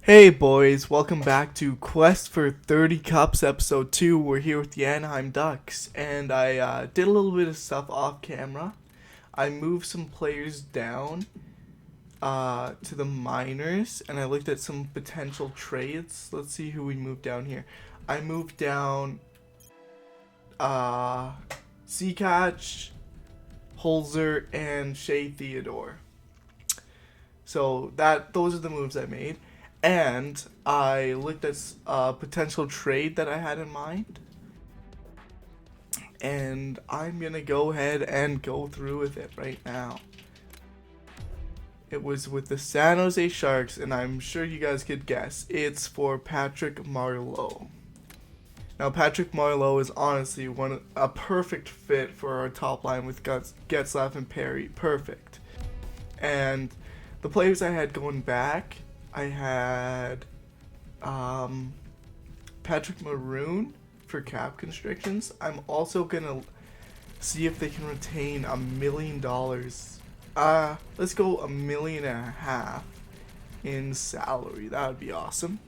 Hey boys, welcome back to Quest for 30 Cups episode 2. We're here with the Anaheim Ducks, and I did a little bit of stuff off camera. I moved some players down to the minors, and I looked at some potential trades. Let's see who we moved down here. I moved down Seacatch, Holzer, and Shea Theodore. So those are the moves I made. And I looked at a potential trade that I had in mind. And I'm going to go ahead and go through with it right now. It was with the San Jose Sharks, and I'm sure you guys could guess. It's for Patrick Marleau. Now, Patrick Marleau is honestly a perfect fit for our top line with Getzlaf and Perry. Perfect. And the players I had going back, I had Patrick Maroon for cap constrictions. I'm also going to see if they can retain $1 million. Let's go $1.5 million in salary. That would be awesome.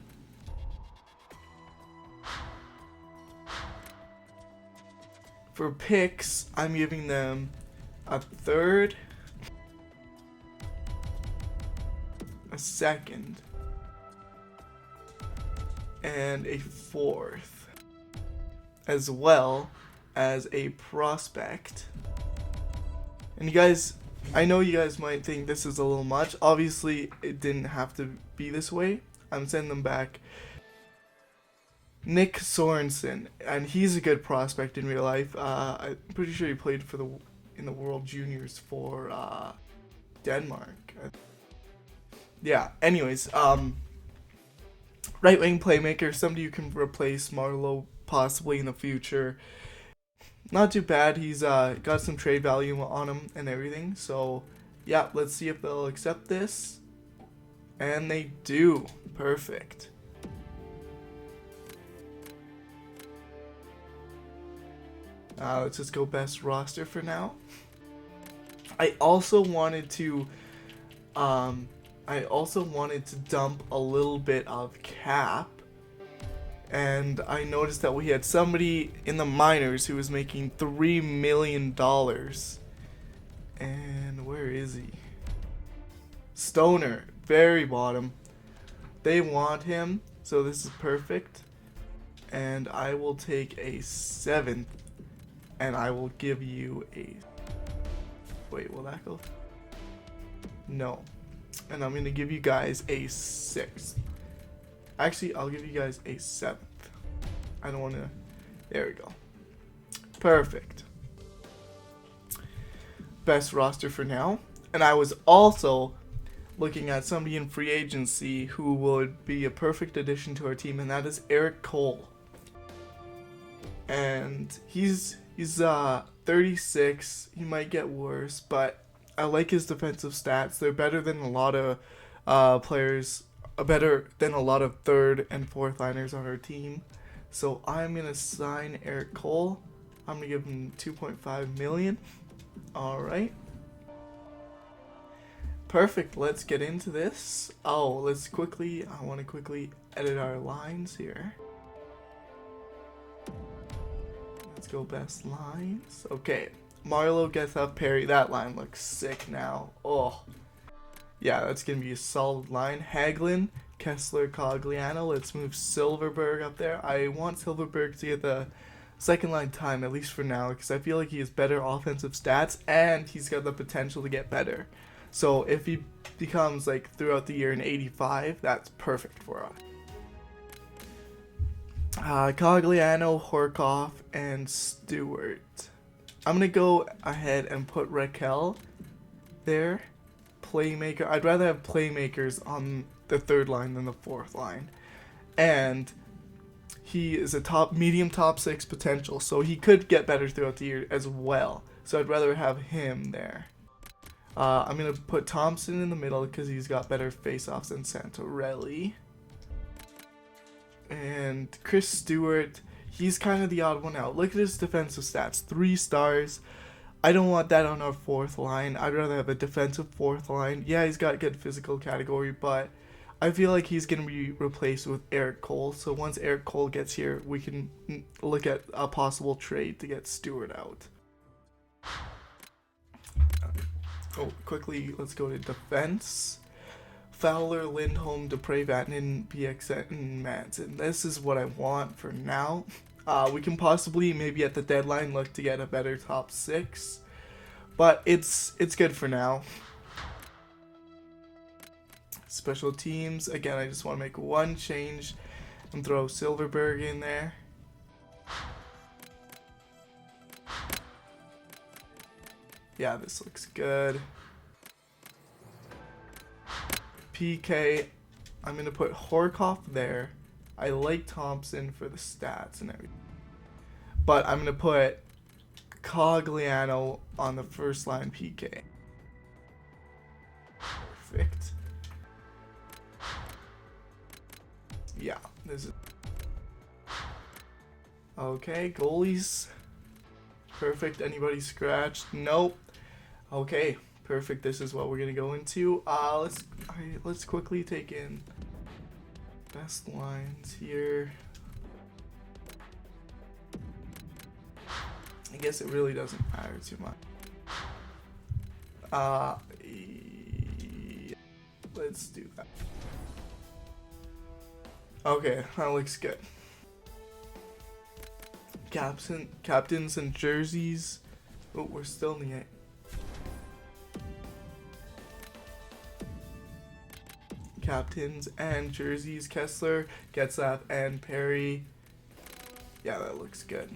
For picks, I'm giving them a third, a second, and a fourth, as well as a prospect. And you guys, I know you guys might think this is a little much. Obviously, it didn't have to be this way. I'm sending them back Nick Sorensen, and he's a good prospect in real life. I'm pretty sure he played in the World Juniors for Denmark. Yeah, anyways, right wing playmaker, somebody you can replace Marleau possibly in the future. Not too bad. He's got some trade value on him and everything. So, yeah, let's see if they'll accept this. And they do. Perfect. Let's just go best roster for now. I also wanted to dump a little bit of cap, and I noticed that we had somebody in the minors who was making $3 million. And where is he? Stoner, very bottom. They want him, so this is perfect. And I will take a 7th, and I will give you a... Wait, will that go? No. And I'm going to give you guys a 6th. Actually, I'll give you guys a 7th. I don't want to... There we go. Perfect. Best roster for now. And I was also looking at somebody in free agency who would be a perfect addition to our team, and that is Eric Cole. And he's 36. He might get worse, but I like his defensive stats. They're better than a lot of players, better than a lot of third and fourth liners on our team. So I'm going to sign Eric Cole. I'm going to give him $2.5 million. All right. Perfect. Let's get into this. I want to quickly edit our lines here. Let's go best lines. Okay. Marleau gets up Perry. That line looks sick now. Oh. Yeah, that's going to be a solid line. Hagelin, Kessler, Cogliano. Let's move Silverberg up there. I want Silverberg to get the second line time, at least for now, because I feel like he has better offensive stats, and he's got the potential to get better. So if he becomes, like, throughout the year an 85, that's perfect for us. Cogliano, Horkoff, and Stewart. I'm going to go ahead and put Raquel there. Playmaker. I'd rather have playmakers on the third line than the fourth line. And he is a medium top 6 potential, so he could get better throughout the year as well. So I'd rather have him there. I'm going to put Thompson in the middle because he's got better faceoffs than Santorelli. And Chris Stewart, he's kind of the odd one out. Look at his defensive stats. 3 stars. I don't want that on our fourth line. I'd rather have a defensive fourth line. Yeah, he's got good physical category, but I feel like he's going to be replaced with Eric Cole. So once Eric Cole gets here, we can look at a possible trade to get Stewart out. Oh, quickly, let's go to defense. Fowler, Lindholm, Dupre, Vatanen, BXN, and Manson. This is what I want for now. We can possibly, maybe at the deadline, look to get a better top 6. But it's good for now. Special teams. Again, I just want to make one change and throw Silverberg in there. Yeah, this looks good. PK, I'm going to put Horkoff there. I like Thompson for the stats and everything. But I'm going to put Cogliano on the first line PK. Perfect. Yeah, this is... Okay, goalies. Perfect. Anybody scratched? Nope. Okay, perfect. This is what we're gonna go into. Let's quickly take in best lines here. I guess it really doesn't matter too much. Yeah, let's do that. Okay, that looks good. Captains and jerseys. Oh, we're still in the captains and jerseys. Kessler, Getzlaff, and Perry. Yeah, that looks good.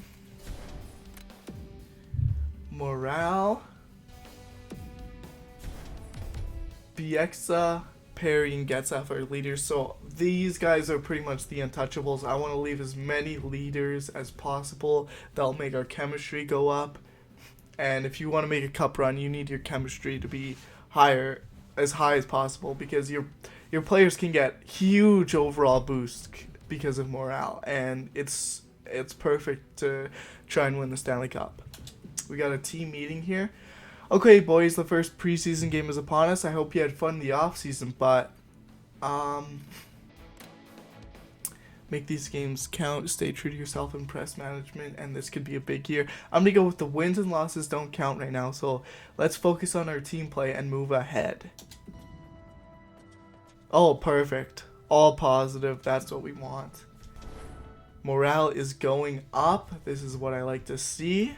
Morale. Bieksa, Perry, and Getzlaff are leaders. So these guys are pretty much the untouchables. I want to leave as many leaders as possible. That'll make our chemistry go up. And if you want to make a cup run, you need your chemistry to be higher, as high as possible, because your players can get huge overall boost because of morale, and it's perfect to try and win the Stanley Cup. We got a team meeting here. Okay, boys, the first preseason game is upon us. I hope you had fun in the off season, but make these games count. Stay true to yourself in press management, and this could be a big year. I'm gonna go with the wins and losses don't count right now, so let's focus on our team play and move ahead. Oh, perfect. All positive. That's what we want. Morale is going up. This is what I like to see.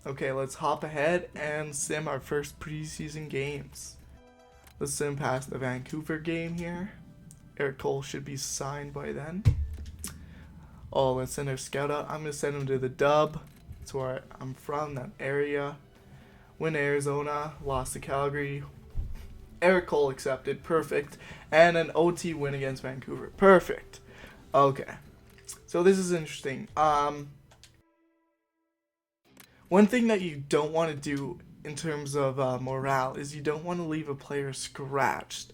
Okay, let's hop ahead and sim our first preseason games. Let's sim past the Vancouver game here. Eric Cole should be signed by then. Oh, let's send our scout out. I'm going to send him to the Dub. That's where I'm from, that area. Win Arizona, lost to Calgary. Eric Cole accepted, perfect. And an OT win against Vancouver, perfect. Okay, so this is interesting. One thing that you don't want to do in terms of morale is you don't want to leave a player scratched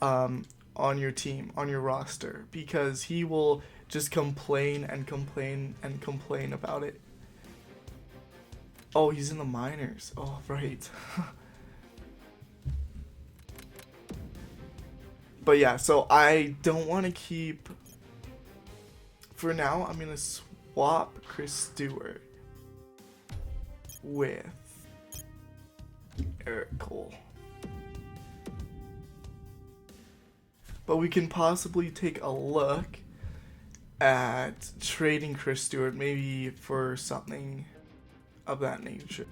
on your team, on your roster, because he will just complain and complain and complain about it. Oh, he's in the minors. Oh, right. But yeah, so I don't want to keep... For now, I'm going to swap Chris Stewart with Eric Cole. But we can possibly take a look at trading Chris Stewart, maybe for something of that nature.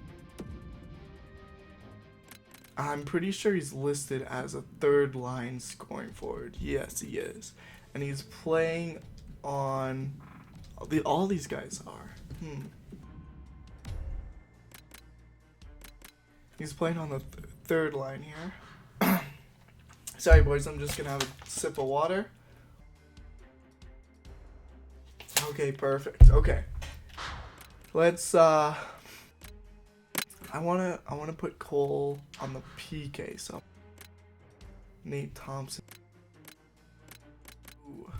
I'm pretty sure he's listed as a third line scoring forward. Yes, he is. And he's playing on... all these guys are. He's playing on the third line here. Sorry, boys, I'm just going to have a sip of water. Okay, perfect. Okay. Let's, I wanna put Cole on the PK, so Nate Thompson. Ooh.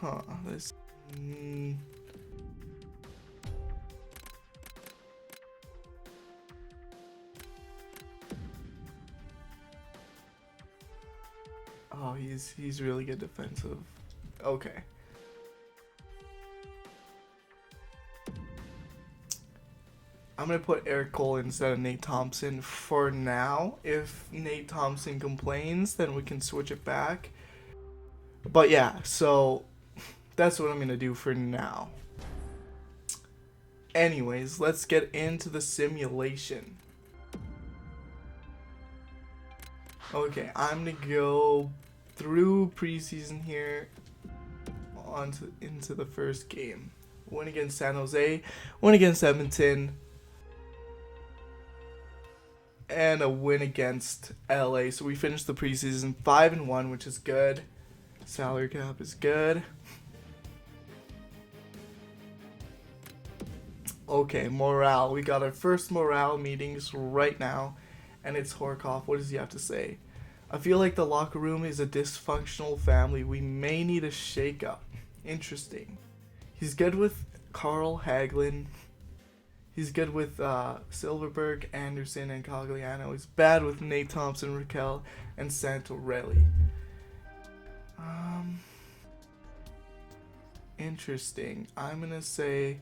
Huh, this... Oh, he's really good defensive. Okay. I'm going to put Eric Cole instead of Nate Thompson for now. If Nate Thompson complains, then we can switch it back. But yeah, so that's what I'm going to do for now. Anyways, let's get into the simulation. Okay, I'm going to go through preseason here into the first game. Win against San Jose, win against Edmonton, and a win against LA. So we finished the preseason 5-1, which is good. Salary cap is good. Okay, morale. We got our first morale meetings right now, and it's Horkoff. What does he have to say? I feel like the locker room is a dysfunctional family. We may need a shakeup. Interesting. He's good with Carl Hagelin. He's good with Silverberg, Anderson, and Cogliano. He's bad with Nate Thompson, Raquel, and Santorelli. Interesting. I'm gonna say,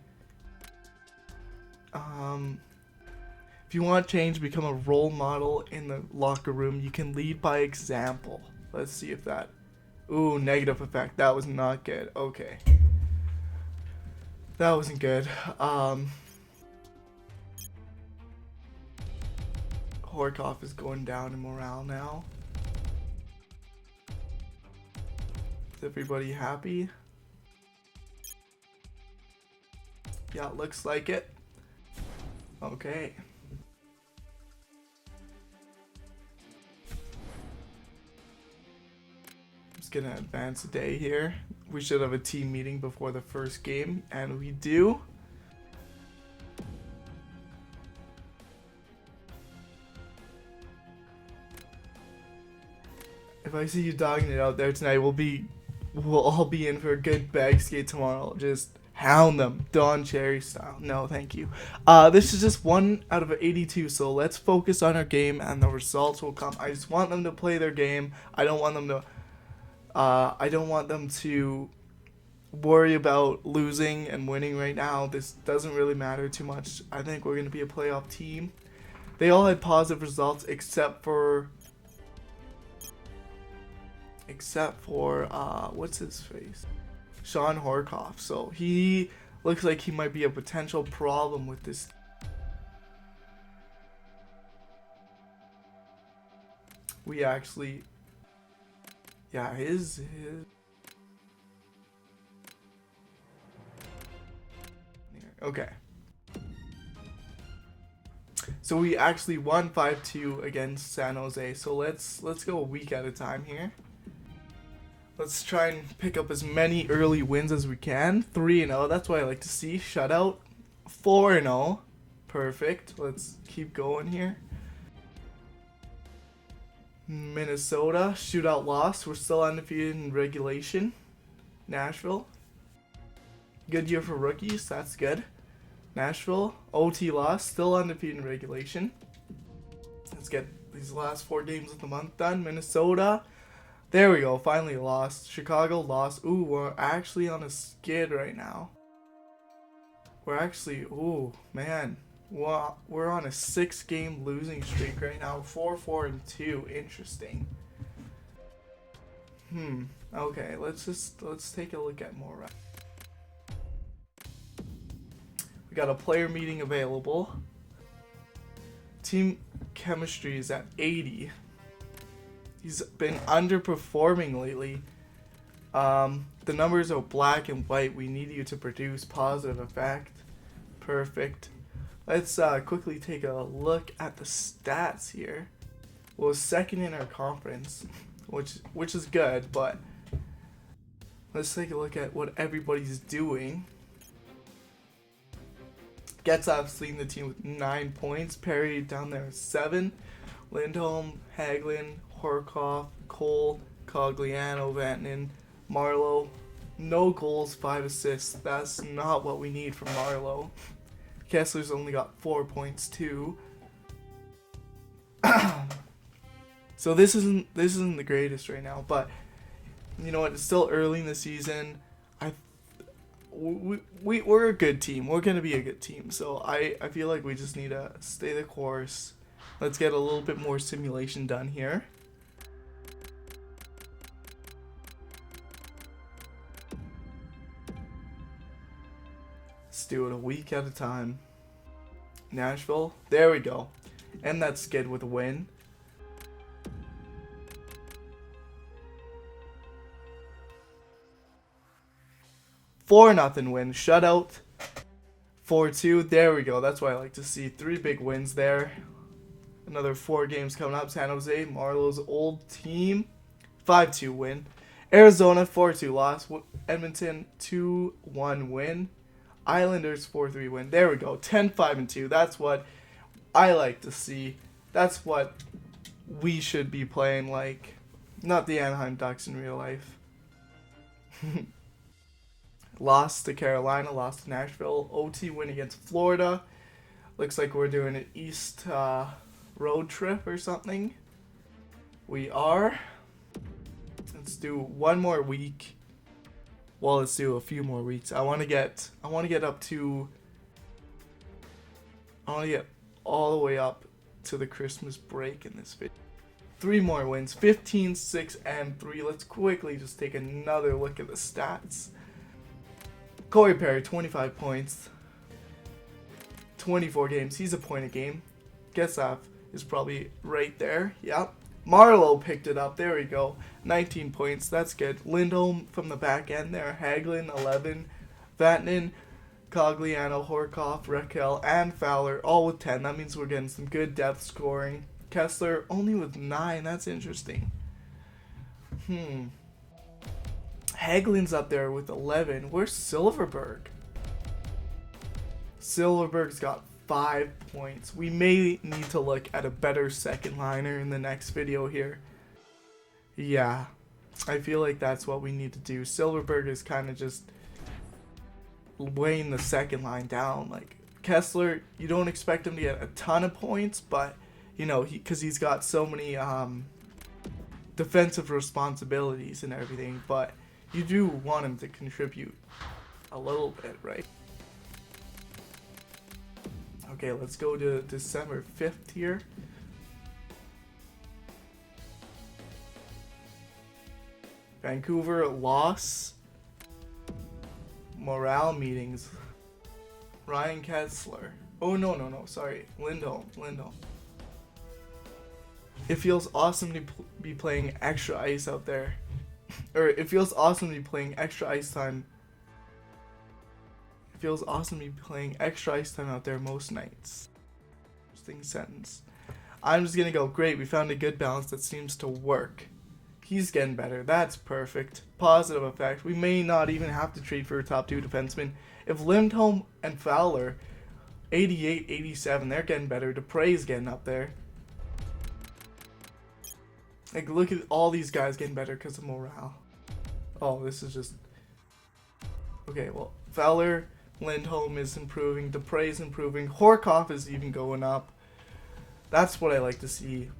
if you want change, become a role model in the locker room. You can lead by example. Let's see if that. Ooh, negative effect. That was not good. Okay. That wasn't good. Horkoff is going down in morale now. Is everybody happy? Yeah, it looks like it. Okay. I'm just gonna advance a day here. We should have a team meeting before the first game, and we do. If I see you dogging it out there tonight, we'll all be in for a good bag skate tomorrow. Just hound them, Don Cherry style. No, thank you. This is just 1 out of 82, so let's focus on our game, and the results will come. I just want them to play their game. I don't want them to worry about losing and winning right now. This doesn't really matter too much. I think we're gonna be a playoff team. They all had positive results except for what's his face? Sean Horkoff. So he looks like he might be a potential problem with this. We actually, yeah, his okay. So we actually won 5-2 against San Jose. So let's go a week at a time here. Let's try and pick up as many early wins as we can. 3-0, that's what I like to see. Shutout. 4-0. Perfect. Let's keep going here. Minnesota, shootout loss. We're still undefeated in regulation. Nashville. Good year for rookies. That's good. Nashville, OT loss. Still undefeated in regulation. Let's get these last 4 games of the month done. Minnesota. There we go, finally lost. Chicago lost. Ooh, we're actually on a skid right now. We're actually, ooh, man. We're on a 6-game losing streak right now. 4-4-2. Interesting. Okay, let's take a look at more. We got a player meeting available. Team chemistry is at 80. He's been underperforming lately. The numbers are black and white. We need you to produce positive effect. Perfect. Let's quickly take a look at the stats here. Well, second in our conference, which is good, but let's take a look at what everybody's doing. Getzlaff's leading the team with 9 points. Perry down there with 7. Lindholm, Hagelin, Horkoff, Cole, Cogliano, Vatanen, Marlowe. No goals, 5 assists. That's not what we need from Marlowe. Kessler's only got 4 points too. So this isn't the greatest right now, but you know what? It's still early in the season. We're a good team. We're gonna be a good team. So I feel like we just need to stay the course. Let's get a little bit more simulation done here. Let's do it a week at a time. Nashville. There we go. And that skid with a win. Four nothing win. Shutout. 4-2. There we go. That's what I like to see. 3 big wins there. Another 4 games coming up. San Jose, Marlowe's old team. 5-2 win. Arizona 4-2 loss. Edmonton 2-1 win. Islanders 4-3 win. There we go. 10-5-2. That's what I like to see. That's what we should be playing like. Not the Anaheim Ducks in real life. Lost to Carolina. Lost to Nashville. OT win against Florida. Looks like we're doing an East road trip or something. We are. Let's do one more week. Well, let's do a few more weeks. I want to get all the way up to the Christmas break in this video. 3 more wins. 15, 6, and 3. Let's quickly just take another look at the stats. Corey Perry, 25 points. 24 games. He's a point a game. Getzlaf is probably right there. Yep. Marlowe picked it up. There we go. 19 points. That's good. Lindholm from the back end there. Hagelin, 11. Vatanen, Cogliano, Horkoff, Raquel, and Fowler all with 10. That means we're getting some good depth scoring. Kessler only with 9. That's interesting. Hagelin's up there with 11. Where's Silverberg? Silverberg's got 5 points. We may need to look at a better second liner in the next video here. Yeah, I feel like that's what we need to do. Silverberg is kind of just weighing the second line down. Like Kessler, you don't expect him to get a ton of points, but you know, because he's got so many defensive responsibilities and everything, but you do want him to contribute a little bit, right? Okay, let's go to December 5th here. Vancouver loss. Morale meetings. Ryan Kessler. Oh, no. Sorry. Lindholm. It feels awesome to be playing extra ice out there. Or it feels awesome to be playing extra ice time. It feels awesome to be playing extra ice time out there most nights. Interesting sentence. I'm just gonna go, great, we found a good balance that seems to work. He's getting better. That's perfect. Positive effect. We may not even have to trade for a top 2 defenseman. If Lindholm and Fowler, 88, 87, they're getting better. Dupre's getting up there. Like, look at all these guys getting better because of morale. Oh, this is just... Okay, well, Fowler, Lindholm is improving. Dupre's improving. Horkoff is even going up. That's what I like to see.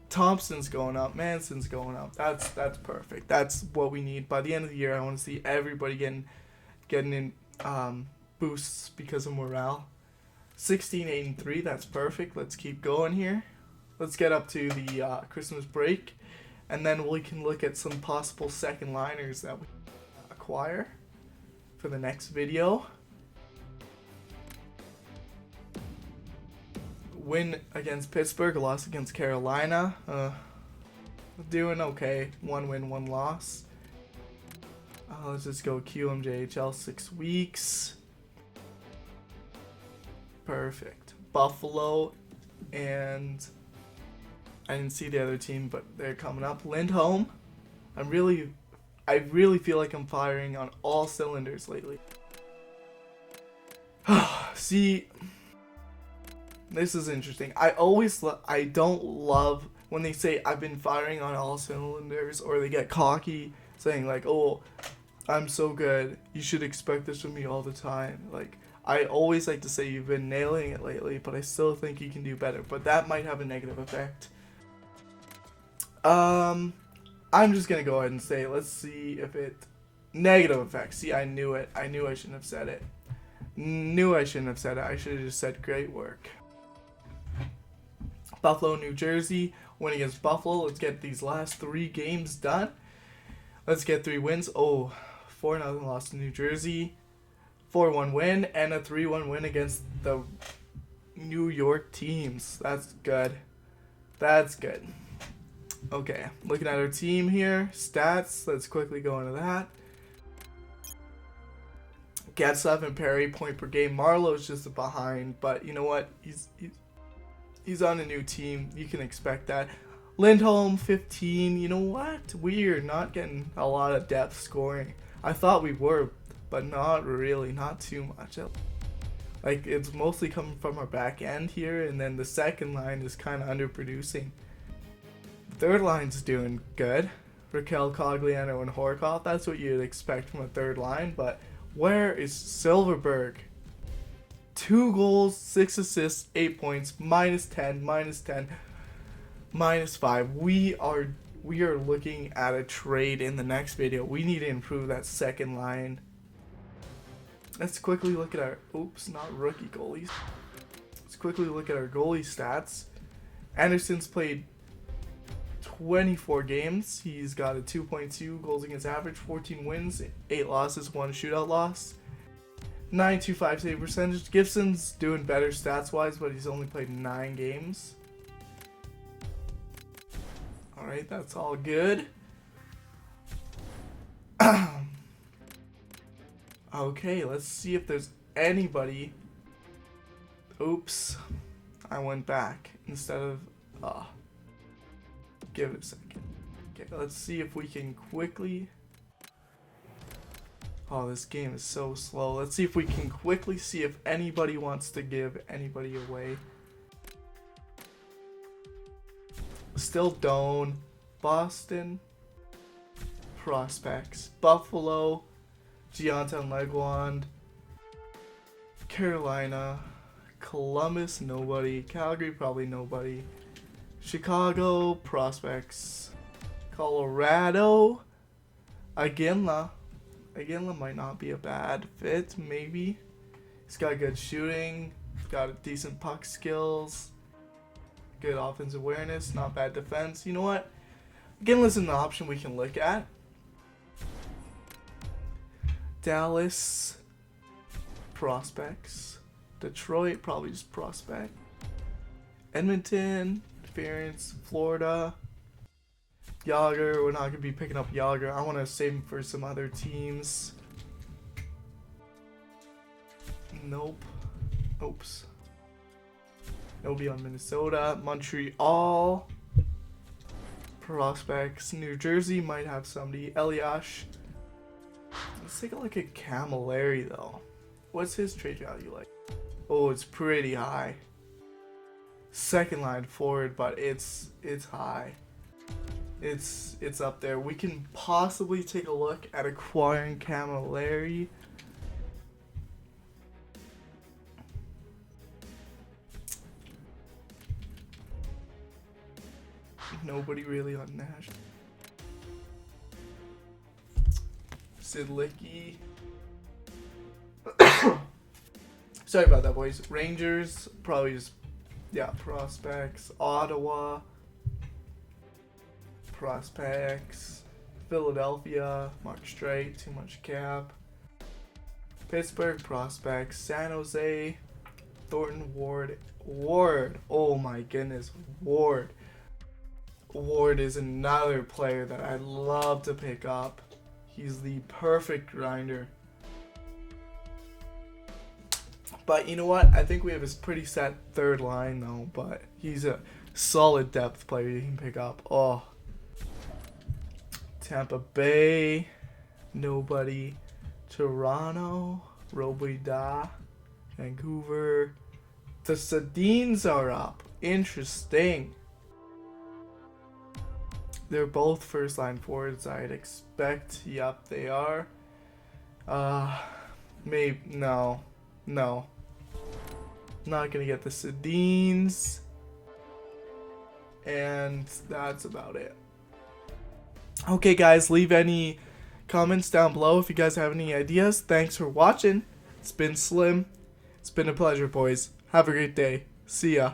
Thompson's going up. Manson's going up. That's perfect. That's what we need. By the end of the year, I want to see everybody getting in boosts because of morale. 16, 8, and 3. That's perfect. Let's keep going here. Let's get up to the Christmas break, and then we can look at some possible second liners that we acquire for the next video. Win against Pittsburgh, loss against Carolina. Doing okay. 1 win, 1 loss. Let's just go QMJHL 6 weeks. Perfect. Buffalo, and I didn't see the other team, but they're coming up. Lindholm. I really feel like I'm firing on all cylinders lately. See, this is interesting. I don't love when they say I've been firing on all cylinders, or they get cocky saying like, oh, I'm so good, you should expect this from me all the time. Like, I always like to say you've been nailing it lately, but I still think you can do better. But that might have a negative effect. I'm just gonna go ahead and say, let's see if it negative effects. See, I knew it. I knew I shouldn't have said it. Knew I shouldn't have said it. I should have just said great work. Buffalo, New Jersey, win against Buffalo. Let's get these last 3 games done. Let's get 3 wins. Oh, 4-0 loss to New Jersey, 4-1 win, and a 3-1 win against the New York teams. That's good. That's good. Okay, looking at our team here, stats. Let's quickly go into that. Getzlaff and Perry, point per game. Marlowe's just behind, but you know what? He's on a new team. You can expect that. Lindholm, 15. You know what? We're not getting a lot of depth scoring. I thought we were, but not really. Not too much. Like, it's mostly coming from our back end here, and then the second line is kind of underproducing. Third line's doing good. Raquel, Cogliano, and Horkoff. That's what you'd expect from a third line, but where is Silverberg? 2 goals, 6 assists, 8 points, -10, -10, -5. We are looking at a trade in the next video. We need to improve that second line. Let's quickly look at our not rookie goalies. Let's quickly look at our goalie stats. Anderson's played 24 games. He's got a 2.2 goals against average, 14 wins, 8 losses, 1 shootout loss. 925 save percentage. Gibson's doing better stats wise, but he's only played 9 games. Alright, that's all good. Okay, let's see if there's anybody. Oops. I went back instead of give it a second. Okay, let's see if we can quickly. Oh, this game is so slow. Let's see if we can quickly see if anybody wants to give anybody away. Still Doan. Boston. Prospects. Buffalo. Gianton Leguand. Carolina. Columbus, nobody. Calgary, probably nobody. Chicago, prospects. Colorado. Iginla. Iginla might not be a bad fit, maybe. He's got good shooting. He's got decent puck skills. Good offensive awareness. Not bad defense. You know what? Iginla's an option we can look at. Dallas. Prospects. Detroit, probably just prospect. Edmonton, interference. Florida. Yager, we're not going to be picking up Yager. I want to save him for some other teams. Nope. Oops. Nobody on Minnesota. Montreal. Prospects. New Jersey might have somebody. Eliash. Let's take a look at Camilleri, though. What's his trade value like? Oh, it's pretty high. Second line forward, but it's high. It's up there. We can possibly take a look at acquiring Camilleri. Nobody really on Nash. Sidlicki. Sorry about that, boys. Rangers, probably just, yeah, prospects. Ottawa. Prospects. Philadelphia, Mark Straight, too much cap. Pittsburgh, prospects. San Jose, Thornton, Ward. Oh my goodness, Ward. Ward is another player that I'd love to pick up. He's the perfect grinder. But you know what? I think we have his pretty set third line though, but he's a solid depth player you can pick up. Oh. Tampa Bay, nobody. Toronto, Robida, Vancouver. The Sedins are up. Interesting. They're both first line forwards, I'd expect. Yup, they are. Maybe, no. Not gonna get the Sedins. And that's about it. Okay, guys, leave any comments down below if you guys have any ideas. Thanks for watching. It's been Slim. It's been a pleasure, boys. Have a great day. See ya.